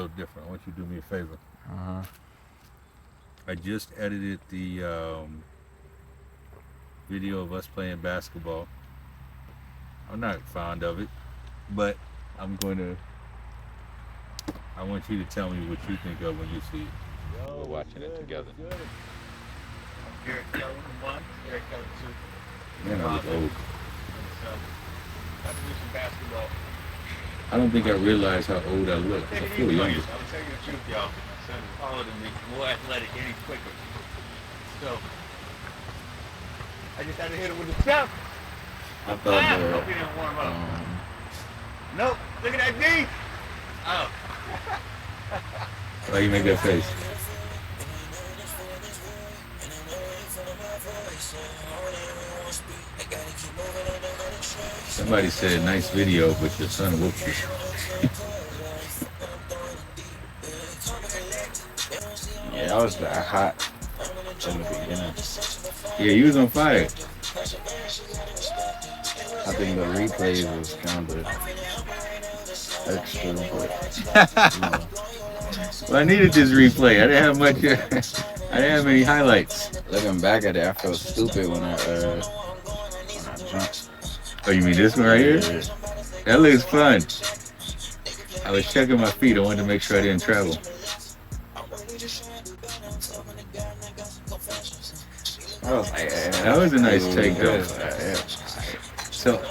little different. I want you to do me a favor. Uh-huh. I just edited the video of us playing basketball. I'm not fond of it, but I'm going to. I want you to tell me what you think of when you see it. We're watching it together. Here at Kellum 1, here at Kellum 2. Man, I look old. So, got to do some basketball. I don't think I realize how old I look. I feel younger. I'll tell you the truth, y'all. My son is taller than me, more athletic, and he's quicker. So, I just had to hit him with the stuff. I thought Hope he didn't warm up. Nope. Look at that D. Oh. Why you make that face? Somebody said, nice video, but your son whooped you. Yeah, I was that hot in the beginning. Yeah, you was on fire. I think the replays was kind of extra, but you know. Well, I needed this replay. I didn't have much. I didn't have any highlights. Looking back at it, I felt stupid when I jumped. Oh, you mean this one right here? That looks fun. I was checking my feet. I wanted to make sure I didn't travel. That was a nice take, though. So,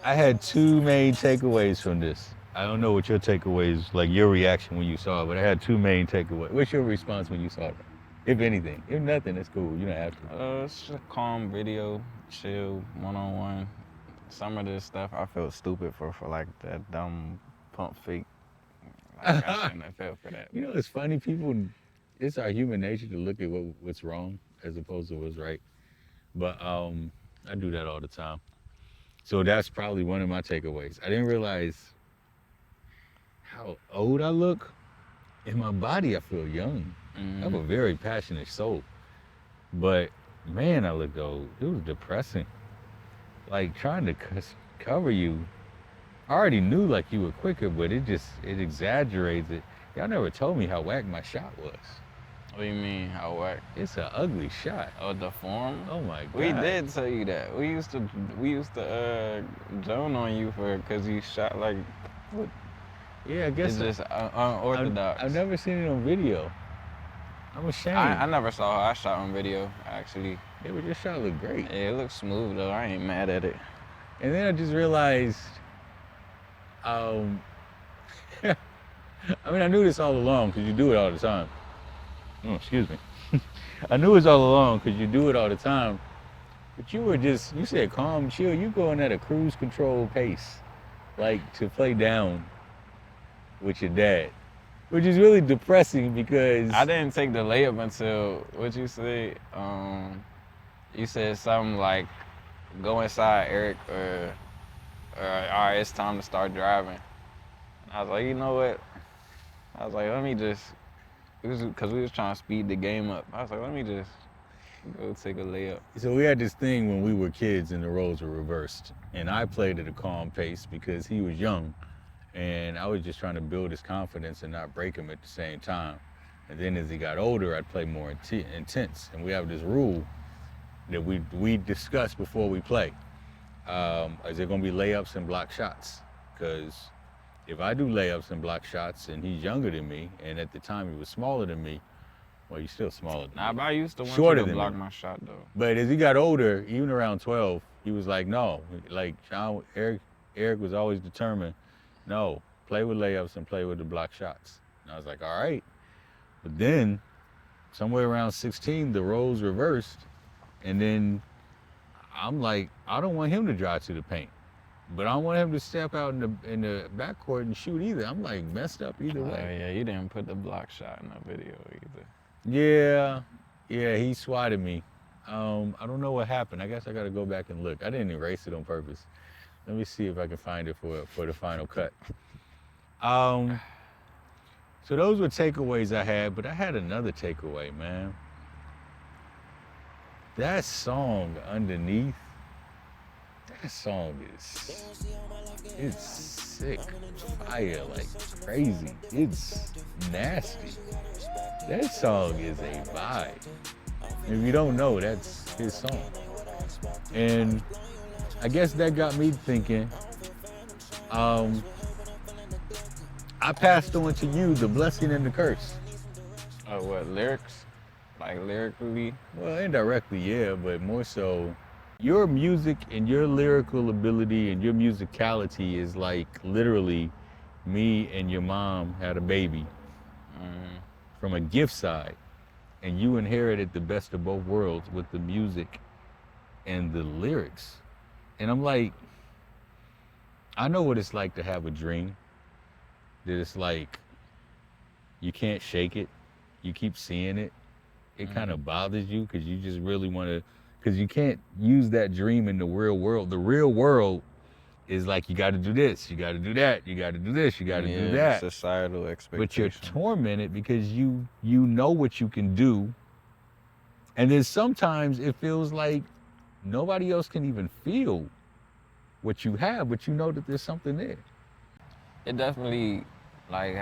I had two main takeaways from this. I don't know what your takeaways, like your reaction when you saw it, but I had two main takeaways. What's your response when you saw it? If anything. If nothing, it's cool. You don't have to. It's just a calm video, chill, one-on-one. Some of this stuff I felt stupid for like that dumb pump fake. Like, I shouldn't have felt for that. You know, it's funny. People, it's our human nature to look at what's wrong as opposed to what's right. But I do that all the time. So that's probably one of my takeaways. I didn't realize how old I look. In my body, I feel young. I have a very passionate soul. But man, I looked old. It was depressing. Like trying to cover you. I already knew like you were quicker, but it exaggerates it. Y'all never told me how whack my shot was. What do you mean, how whack? It's an ugly shot. Oh, the form? Oh my God. We did tell you that. We used to zone on you because you shot like, what? Yeah, I guess it's just unorthodox. I've never seen it on video. I'm ashamed. I never saw how I shot on video, actually. Yeah, but your shot looked great. Yeah, it looks smooth though. I ain't mad at it. And then I just realized, I mean, I knew this all along because you do it all the time. Oh, excuse me. I knew it all along because you do it all the time. But you said calm, chill. You going at a cruise control pace, like to play down with your dad, which is really depressing because I didn't take the layup until, what you say? You said something like, go inside, Eric, or all right, it's time to start driving. And I was like, you know what? I was like, let me just, because we was trying to speed the game up. I was like, let me just go take a layup. So we had this thing when we were kids and the roles were reversed. And I played at a calm pace because he was young. And I was just trying to build his confidence and not break him at the same time. And then as he got older, I'd play more intense. And we have this rule that we discuss before we play. Is there gonna be layups and block shots? Because if I do layups and block shots and he's younger than me, and at the time he was smaller than me, well, you're still smaller than me. Nah, but I used to want Shorter you to than block me. my shot though. But as he got older, even around 12, he was like, no. Like Eric was always determined, no, play with layups and play with the block shots. And I was like, all right. But then, somewhere around 16, the roles reversed. And then I'm like, I don't want him to drive to the paint. But I don't want him to step out in the backcourt and shoot either. I'm like messed up either way. Yeah, you didn't put the block shot in the video either. Yeah, he swatted me. I don't know what happened. I guess I gotta go back and look. I didn't erase it on purpose. Let me see if I can find it for the final cut. So those were takeaways I had, but I had another takeaway, man. That song Underneath, That song is it's sick, fire like crazy. It's nasty. That song is a vibe. If you don't know, that's his song. And I guess that got me thinking. Um, I passed on to you the blessing and the curse. Oh, what lyrics? Like lyrically? Well, indirectly, yeah, but more so, your music and your lyrical ability and your musicality is like literally me and your mom had a baby Mm, from a gift side, and you inherited the best of both worlds with the music and the lyrics. And I'm like, I know what it's like to have a dream that it's like you can't shake it, you keep seeing it, it kind mm, of bothers you because you just really want to, because you can't use that dream in the real world. The real world is like you got to do this, you got to do that, you got to do this, you got to do yeah, that. societal But you're expectations. tormented because you know what you can do, and then sometimes it feels like nobody else can even feel what you have, but you know that there's something there. It definitely like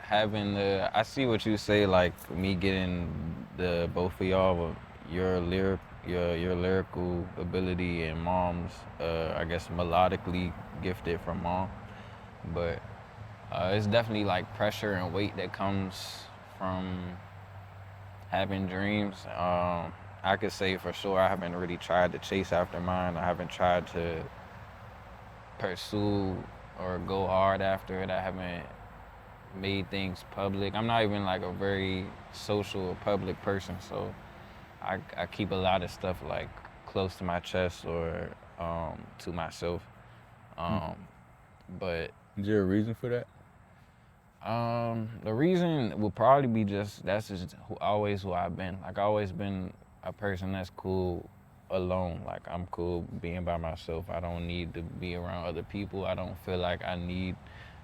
having the I see what you say, like me getting the both of y'all your your lyrical ability and mom's I guess melodically gifted from mom. But it's definitely like pressure and weight that comes from having dreams. I could say for sure I haven't really tried to chase after mine. I haven't tried to pursue or go hard after it. I haven't made things public. I'm not even like a very social or public person, so I keep a lot of stuff like close to my chest or to myself. Hmm. Um, but Is there a reason for that? the reason will probably be just that's just always who I've been. Like I always been a person that's cool alone. Like I'm cool being by myself. I don't need to be around other people. I don't feel like I need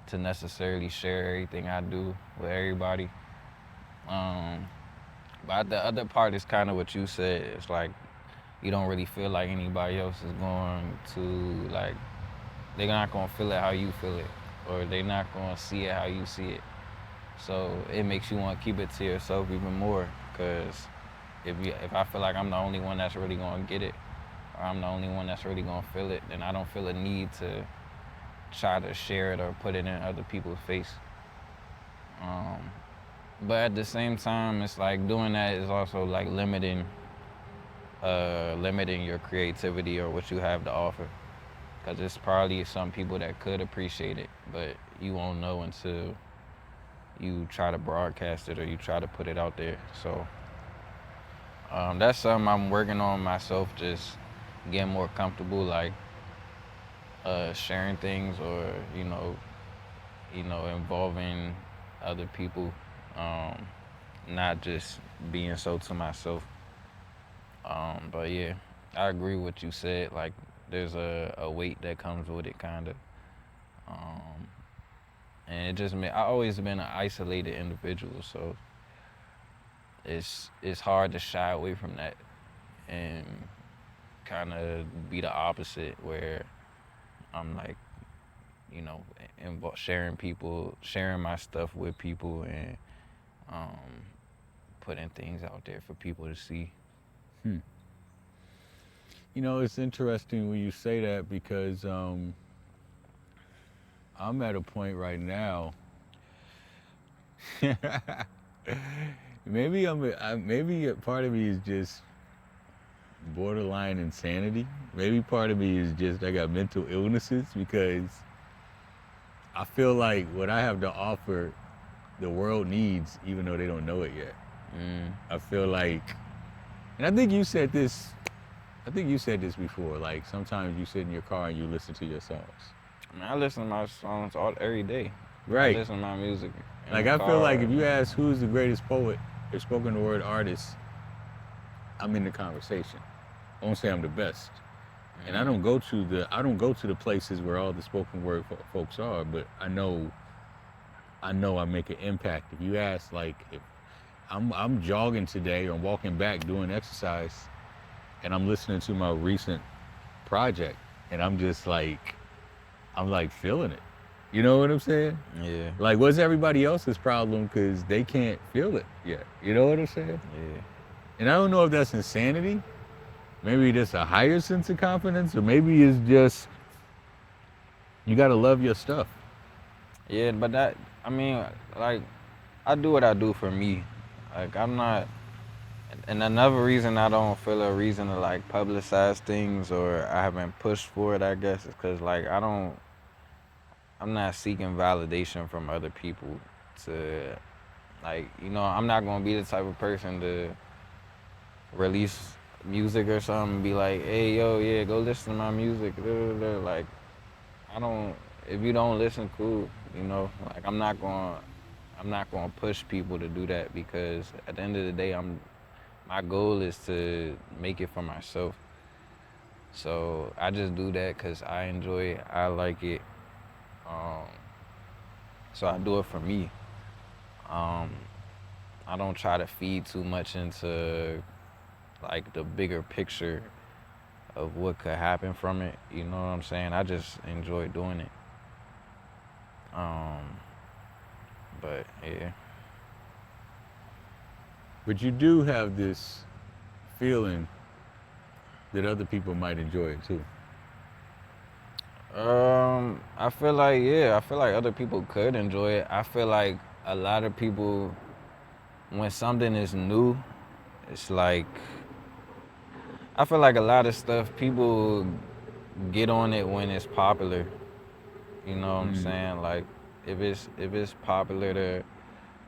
to necessarily share everything I do with everybody. Um, but the other part is kind of what you said. It's like you don't really feel like anybody else is going to like they're not gonna feel it how you feel it, or they're not gonna see it how you see it. So it makes you want to keep it to yourself even more. Cause if I feel like I'm the only one that's really gonna get it, or I'm the only one that's really gonna feel it, then I don't feel a need to try to share it or put it in other people's face. Um, but at the same time, it's like doing that is also like limiting your creativity or what you have to offer. Cause it's probably some people that could appreciate it, but you won't know until you try to broadcast it or you try to put it out there. So that's something I'm working on myself, just getting more comfortable, like sharing things or involving other people, um, not just being so to myself. But yeah, I agree with what you said. Like there's a weight that comes with it, kind of. Um, and it just I always been an isolated individual, so it's hard to shy away from that and kind of be the opposite where I'm like sharing my stuff with people and um, putting things out there for people to see. Hmm. You know, it's interesting when you say that because I'm at a point right now. Maybe a part of me is just borderline insanity. Maybe part of me is just I got mental illnesses because I feel like what I have to offer, the world needs, even though they don't know it yet. Mm. I feel like, and I think you said this. I think you said this before. Like sometimes you sit in your car and you listen to your songs. I mean, I listen to my songs every day. I Right. listen to my music in Like the I feel like car. if you ask who's the greatest poet or spoken word artist, I'm in the conversation. I won't say I'm the best. And Mm. I don't go to the places where all the spoken word folks are, but I know I make an impact. If you ask, like, if I'm jogging today or I'm walking back doing exercise, and I'm listening to my recent project, and I'm just like, I'm like feeling it. You know what I'm saying? Yeah, Like, what's everybody else's problem because they can't feel it yet? You know what I'm saying? yeah. And I don't know if that's insanity. Maybe just a higher sense of confidence, or maybe it's just you gotta love your stuff. Yeah, but that, I mean, like, I do what I do for me. Like, I'm not, and another reason I don't feel a reason to like publicize things or I haven't pushed for it, I guess, is because like I'm not seeking validation from other people to, like, I'm not gonna be the type of person to release music or something and be like, hey, yo, yeah, go listen to my music. Like, I don't, if you don't listen, cool, like I'm not gonna push people to do that because at the end of the day, my goal is to make it for myself. So I just do that because I enjoy it, I like it. Um, so I do it for me. Um, I don't try to feed too much into like the bigger picture of what could happen from it. You know what I'm saying? I just enjoy doing it. Um, but yeah. But you do have this feeling that other people might enjoy it too. I feel like, yeah, I feel like other people could enjoy it. I feel like a lot of people, when something is new, it's like I feel like a lot of stuff people get on it when it's popular. You know what I'm Mm. saying? Like if it's popular to,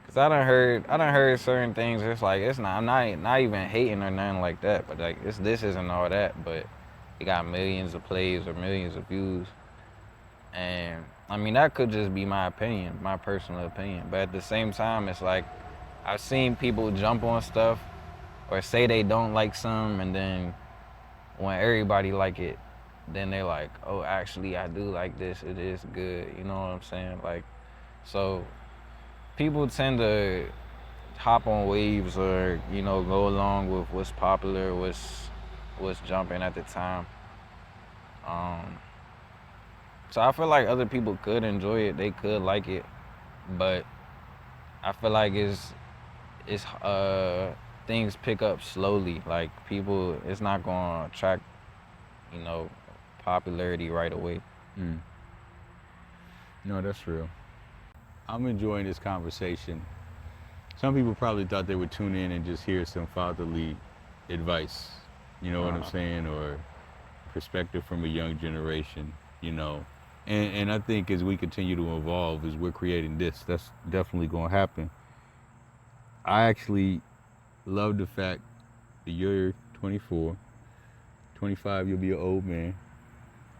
cause I done heard certain things. It's like it's not, I'm not even hating or nothing like that. But like this isn't all that. But it got millions of plays or millions of views. And I mean that could just be my opinion, my personal opinion. But at the same time, it's like I've seen people jump on stuff or say they don't like some, and then when everybody like it, then they're like, oh, actually, I do like this. It is good. You know what I'm saying? Like, so people tend to hop on waves or go along with what's popular, what's jumping at the time. Um, so I feel like other people could enjoy it. They could like it, but I feel like it's things pick up slowly. Like people, it's not gonna attract you know popularity right away. Mm. No, that's real. I'm enjoying this conversation. Some people probably thought they would tune in and just hear some fatherly advice, you know what I'm Uh, saying, or perspective from a young generation, you know. And I think as we continue to evolve, as we're creating this, that's definitely going to happen. I actually love the fact that you're 24, 25, you'll be an old man.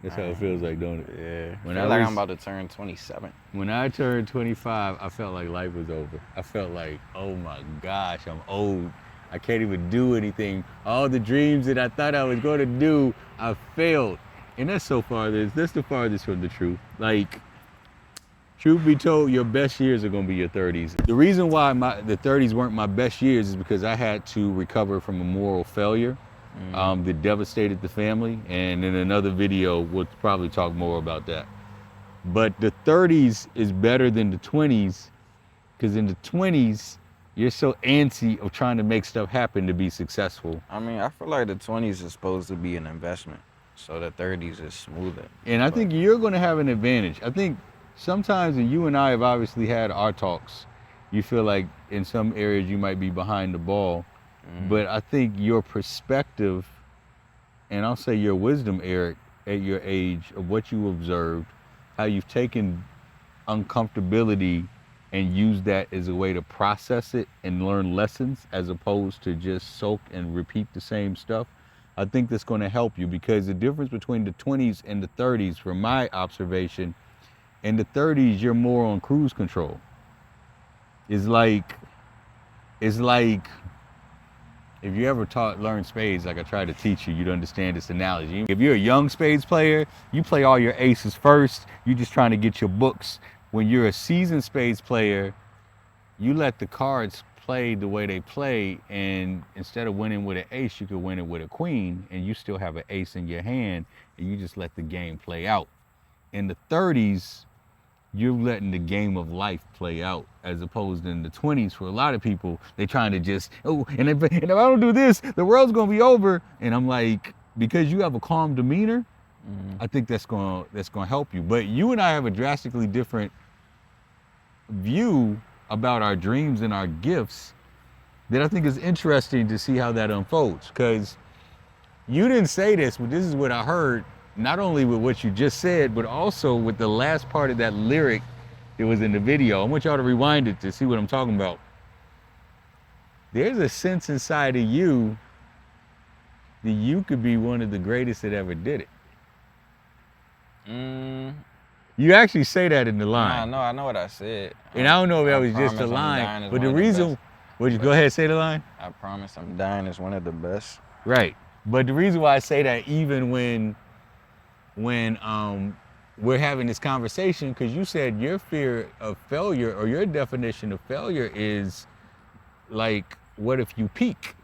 That's how it feels like, don't it? yeah, When feel I like I'm was about to turn 27. when I turned 25, I felt like life was over. I felt like, oh my gosh, I'm old. I can't even do anything. All the dreams that I thought I was going to do, I failed. And that's the farthest from the truth. Like, truth be told, your best years are going to be your 30s. The reason why the 30s weren't my best years is because I had to recover from a moral failure Mm. that devastated the family. And in another video, we'll probably talk more about that. But the 30s is better than the 20s because in the 20s, you're so antsy of trying to make stuff happen to be successful. I mean, I feel like the 20s is supposed to be an investment, so the 30s is smoother. And I But think you're going to have an advantage. I think sometimes, and you and I have obviously had our talks, you feel like in some areas you might be behind the ball. mm, But I think your perspective, and I'll say your wisdom, Eric, at your age, of what you observed, how you've taken uncomfortability and use that as a way to process it and learn lessons as opposed to just soak and repeat the same stuff. I think that's going to help you because the difference between the 20s and the 30s, from my observation, in the 30s, you're more on cruise control. It's like, it's like if you ever learn spades, like I tried to teach you, you'd understand this analogy. If you're a young spades player, you play all your aces first. You're just trying to get your books. When you're a seasoned spades player, you let the cards played the way they played, and instead of winning with an ace, you could win it with a queen, and you still have an ace in your hand, and you just let the game play out. In the 30s, you're letting the game of life play out, as opposed to in the 20s, for a lot of people, they're trying to just, oh, and if I don't do this, the world's gonna be over. And I'm like, because you have a calm demeanor, I think that's gonna help you. But you and I have a drastically different view about our dreams and our gifts that I think is interesting to see how that unfolds. Because you didn't say this, but this is what I heard, not only with what you just said, but also with the last part of that lyric that was in the video. I want y'all to rewind it to see what I'm talking about. There's a sense inside of you that you could be one of the greatest that ever did it. You actually say that in the line. I know what I said. And I don't know if that I was just a promise I'm dying line, is but one the of the reason, best. would you go ahead and say the line? I promise I'm dying is one of the best. Right. But the reason why I say that, even when we're having this conversation, because you said your fear of failure, or your definition of failure is like, what if you peak?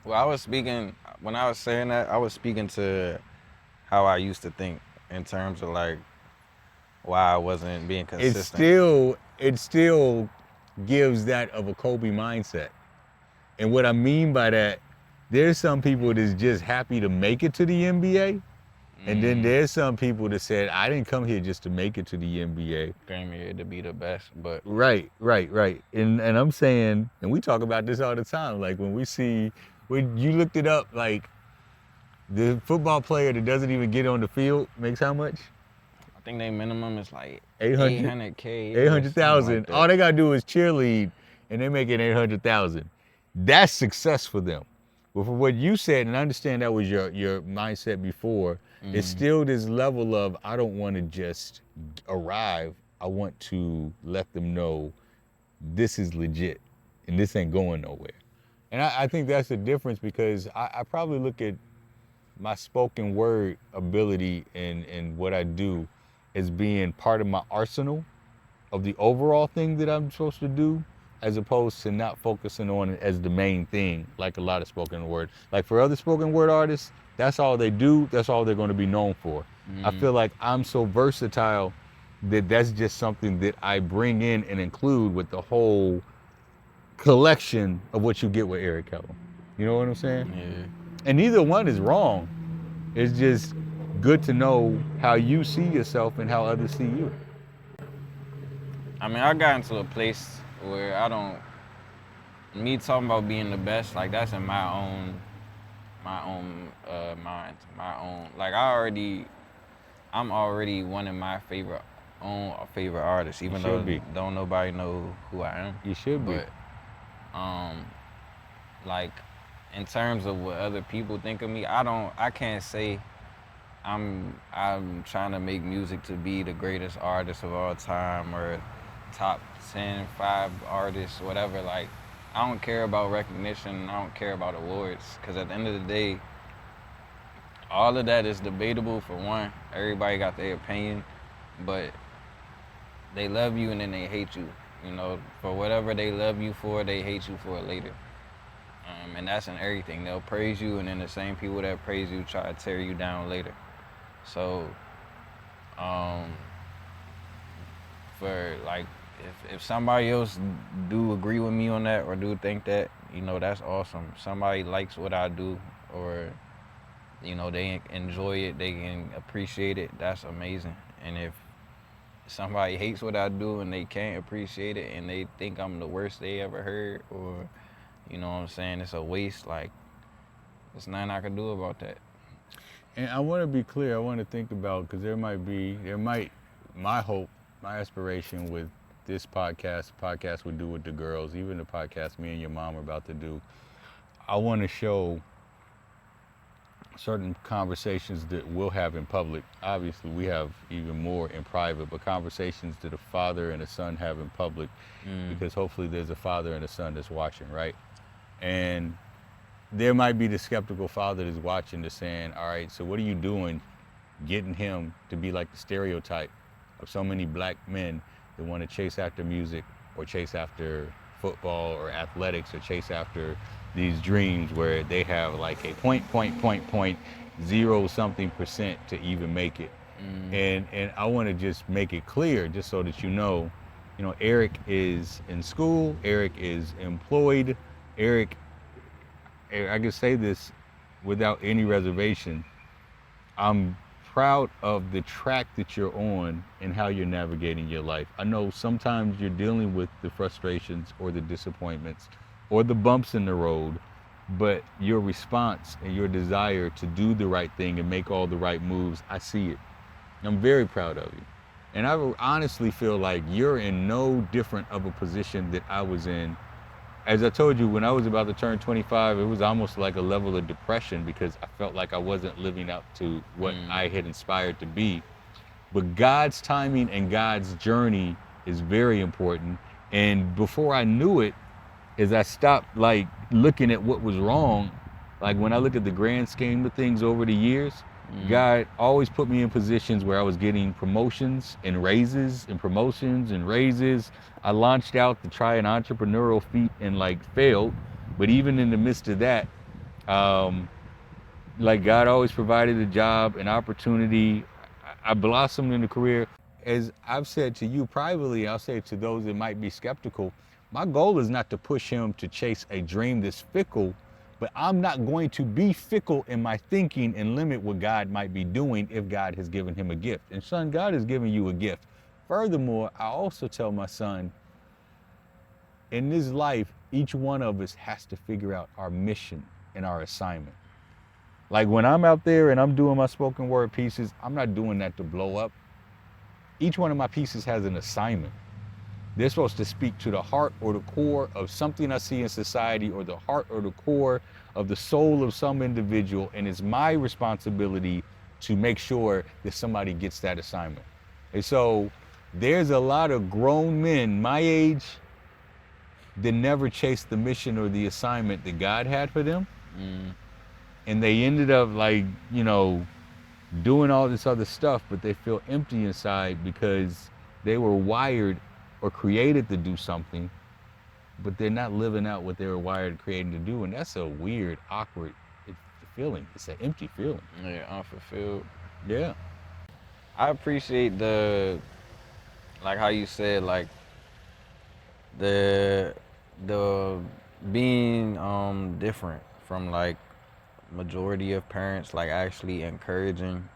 Well, when I was saying that, I was speaking to how I used to think in terms of like why I wasn't being consistent. It still gives that of a Kobe mindset. And what I mean by that, there's some people that's just happy to make it to the NBA. And then there's some people that said, I didn't come here just to make it to the NBA. Came here to be the best, but Right. And I'm saying, and we talk about this all the time, like when you looked it up, like the football player that doesn't even get on the field makes how much? I think their minimum is like 800K. 800,000. Like all they gotta do is cheerlead, and they're making 800,000. That's success for them. But for what you said, and I understand that was your mindset before, it's still this level of, I don't want to just arrive. I want to let them know this is legit and this ain't going nowhere. And I think that's the difference, because I probably look at my spoken word ability and what I do as being part of my arsenal of the overall thing that I'm supposed to do, as opposed to not focusing on it as the main thing, like a lot of spoken word. Like for other spoken word artists, that's all they do, that's all they're going to be known for. I feel like I'm so versatile that that's just something that I bring in and include with the whole collection of what you get with Eric Kellum. You know what I'm saying? Yeah. And neither one is wrong. It's just good to know how you see yourself and how others see you. I mean, I got into a place where me talking about being the best, like that's in my own mind, like I'm already one of my favorite artists, even though don't nobody know who I am. You should be. But like in terms of what other people think of me, I can't say I'm trying to make music to be the greatest artist of all time or top 10, 5 artists, whatever. Like, I don't care about recognition. I don't care about awards, because at the end of the day, all of that is debatable. For one, everybody got their opinion, but they love you and then they hate you. You know, for whatever they love you for, they hate you for it later. And that's in everything. They'll praise you, and then the same people that praise you try to tear you down later. So, for like, if somebody else do agree with me on that or do think that, you know, that's awesome. Somebody likes what I do, or, you know, they enjoy it, they can appreciate it, that's amazing. And if somebody hates what I do and they can't appreciate it and they think I'm the worst they ever heard, or, you know what I'm saying, it's a waste, like, there's nothing I can do about that. And I want to be clear, I want to think about, because my hope, my aspiration with this podcast we do with the girls, even the podcast me and your mom are about to do, I want to show certain conversations that we'll have in public. Obviously, we have even more in private, but conversations that a father and a son have in public, because hopefully there's a father and a son that's watching, right? And there might be the skeptical father that's watching that's saying, all right, so what are you doing getting him to be like the stereotype of so many black men that want to chase after music or chase after football or athletics or chase after these dreams where they have like a point zero something percent to even make it. Mm. And I want to just make it clear, just so that you know, Eric is in school, Eric is employed, Eric, I can say this without any reservation. I'm proud of the track that you're on and how you're navigating your life. I know sometimes you're dealing with the frustrations or the disappointments or the bumps in the road, but your response and your desire to do the right thing and make all the right moves, I see it. I'm very proud of you. And I honestly feel like you're in no different of a position that I was in. As I told you, when I was about to turn 25, it was almost like a level of depression because I felt like I wasn't living up to what I had inspired to be. But God's timing and God's journey is very important. And before I knew it, as I stopped like looking at what was wrong, like when I look at the grand scheme of things over the years, God always put me in positions where I was getting promotions and raises and promotions and raises. I launched out to try an entrepreneurial feat and like failed. But even in the midst of that, um, like God always provided a job, an opportunity. I blossomed in a career. As I've said to you privately, I'll say to those that might be skeptical, my goal is not to push him to chase a dream that's fickle, but I'm not going to be fickle in my thinking and limit what God might be doing if God has given him a gift. And son, God has given you a gift. Furthermore, I also tell my son, in this life, each one of us has to figure out our mission and our assignment. Like when I'm out there and I'm doing my spoken word pieces, I'm not doing that to blow up. Each one of my pieces has an assignment. They're supposed to speak to the heart or the core of something I see in society or the heart or the core of the soul of some individual. And it's my responsibility to make sure that somebody gets that assignment. And so there's a lot of grown men my age that never chased the mission or the assignment that God had for them. And they ended up like, you know, doing all this other stuff, but they feel empty inside because they were wired or created to do something, but they're not living out what they were wired and created to do. And that's a weird, awkward feeling. It's an empty feeling. Yeah, unfulfilled. Yeah. I appreciate like how you said, like the the being different from like majority of parents, like actually encouraging,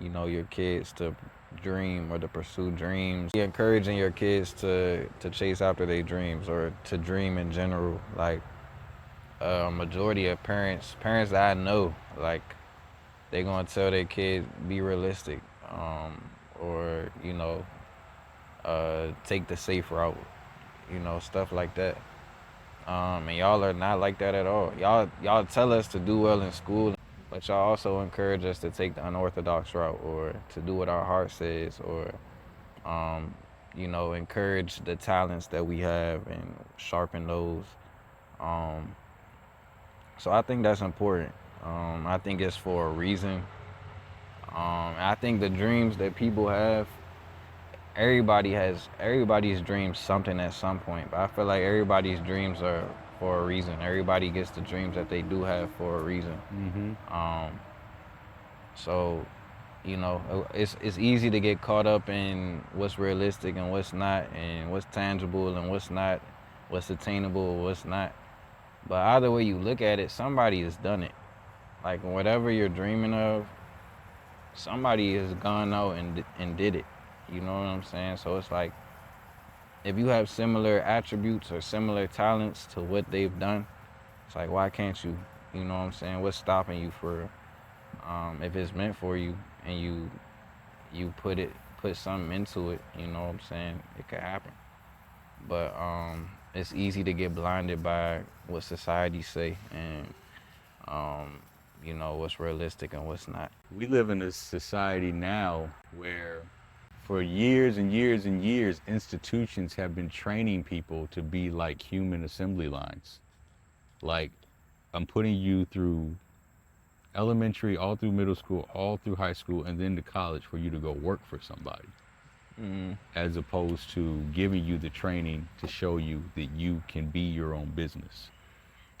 you know, your kids to dream or to pursue dreams. Encouraging your kids to chase after their dreams or to dream in general. Like majority of parents that I know, like they gonna tell their kids be realistic, or you know, take the safe route, you know, stuff like that. And y'all are not like that at all. Y'all tell us to do well in school, but y'all also encourage us to take the unorthodox route or to do what our heart says, or you know, encourage the talents that we have and sharpen those. Um, so I think that's important. I think it's for a reason. I think the dreams that people have, everybody's dreams something at some point, but I feel like everybody's dreams are for a reason. Everybody gets the dreams that they do have for a reason. So you know, it's easy to get caught up in what's realistic and what's not, and what's tangible and what's not, what's attainable, what's not. But either way you look at it, somebody has done it. Like whatever you're dreaming of, somebody has gone out and did it. You know what I'm saying? So it's like, if you have similar attributes or similar talents to what they've done, it's like, why can't you? You know what I'm saying? What's stopping you for, if it's meant for you and you put something into it, you know what I'm saying? It could happen. But it's easy to get blinded by what society say and you know, what's realistic and what's not. We live in a society now where for years and years and years, institutions have been training people to be like human assembly lines. Like, I'm putting you through elementary, all through middle school, all through high school, and then to college for you to go work for somebody. Mm. as opposed to giving you the training to show you that you can be your own business.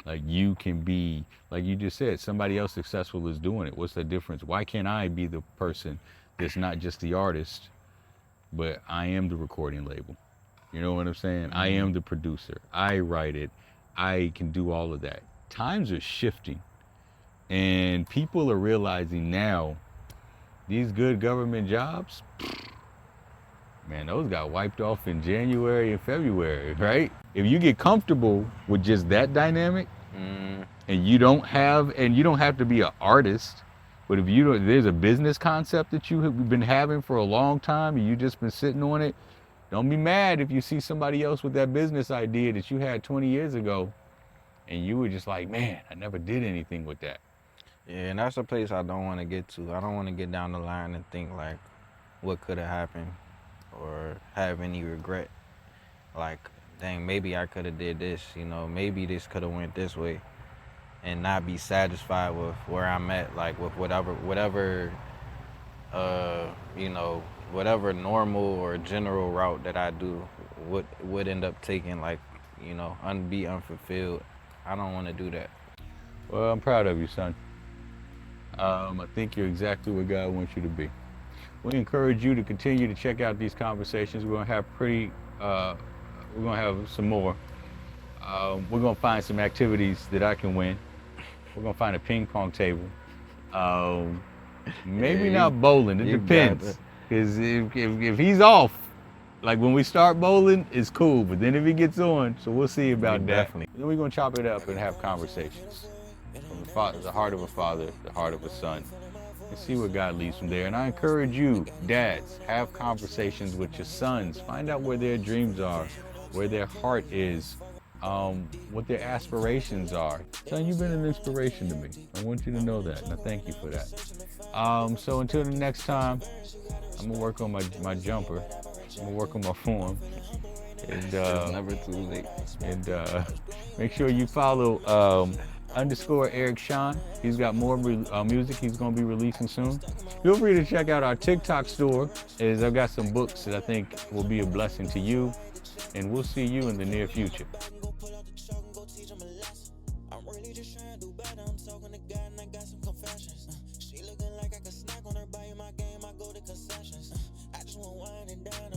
Like you can be, like you just said, somebody else successful is doing it. What's the difference? Why can't I be the person that's not just the artist, but I am the recording label? You know what I'm saying? I Mm. am the producer. I write it. I can do all of that. Times are shifting, and people are realizing now these good government jobs, man, those got wiped off in January and February, right? If you get comfortable with just that dynamic, Mm. and you don't have to be an artist, but if you don't, there's a business concept that you have been having for a long time and you just been sitting on it, don't be mad if you see somebody else with that business idea that you had 20 years ago and you were just like, man, I never did anything with that. Yeah, and that's a place I don't want to get to. I don't want to get down the line and think like, what could have happened, or have any regret. Like, dang, maybe I could have did this. You know, maybe this could have went this way, and not be satisfied with where I'm at. Like with whatever, you know, whatever normal or general route that I do would end up taking. Like, you know, be unfulfilled. I don't want to do that. Well, I'm proud of you, son. I think you're exactly where God wants you to be. We encourage you to continue to check out these conversations. We're gonna have some more. We're gonna find some activities that I can win. We're gonna find a ping pong table. Um, Maybe Yeah, not bowling. It you got depends. Because if he's off, like when we start bowling, it's cool. But then if he gets on, so we'll see we about that. definitely. Then we're gonna chop it up and have conversations from the heart of a father, the heart of a son, and see where God leads from there. And I encourage you, dads, have conversations with your sons. Find out where their dreams are, where their heart is, what their aspirations are. Son, you've been an inspiration to me. I want you to know that, and I thank you for that. So until the next time, I'm gonna work on my jumper. I'm gonna work on my form, and It's never too late. make sure you follow underscore Eric Sean. He's got more music he's gonna be releasing soon. Feel free to check out our TikTok store, as I've got some books that I think will be a blessing to you, and we'll see you in the near future. I'm really just trying to do better. I'm talking to God and I got some confessions. She looking like I could snack on her, buy my game, I go to concessions. I just want wine and dine.